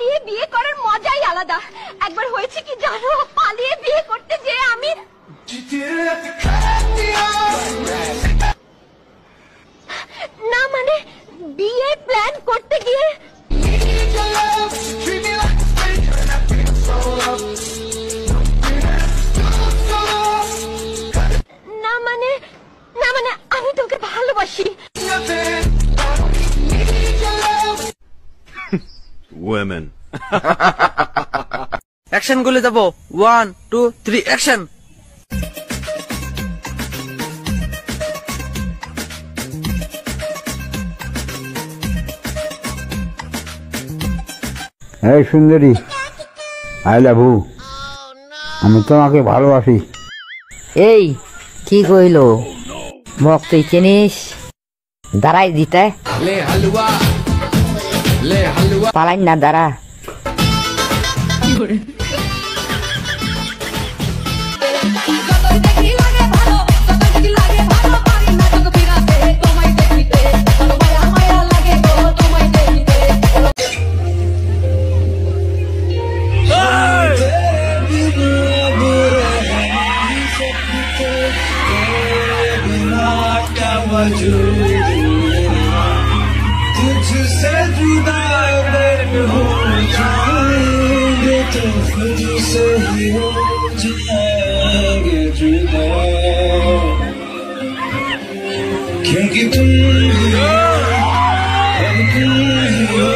পালিয়ে বিয়ে করার মজাই আলাদা। একবার হয়েছে কি জানো, পালিয়ে বিয়ে করতে যেয়ে আমি না মানে বিয়ে প্ল্যান করতে গিয়ে না মানে আমি তোকে ভালোবাসি। Women. অ্যাকশন গুলো যাবো 1 2 3 অ্যাকশন। এই সুন্দরী, আই লাভ ইউ, আমি তোমাকে ভালোবাসি। এই কি কইল মক তুই চিনিস? দাঁড়াই দিতে পালাই না, দাঁড়া। तुझसे जुदा अगर हो जाएंगे तो खुद से ही हो जाएंगे जुदा, क्योंकि तुम ही हो, तुम ही हो।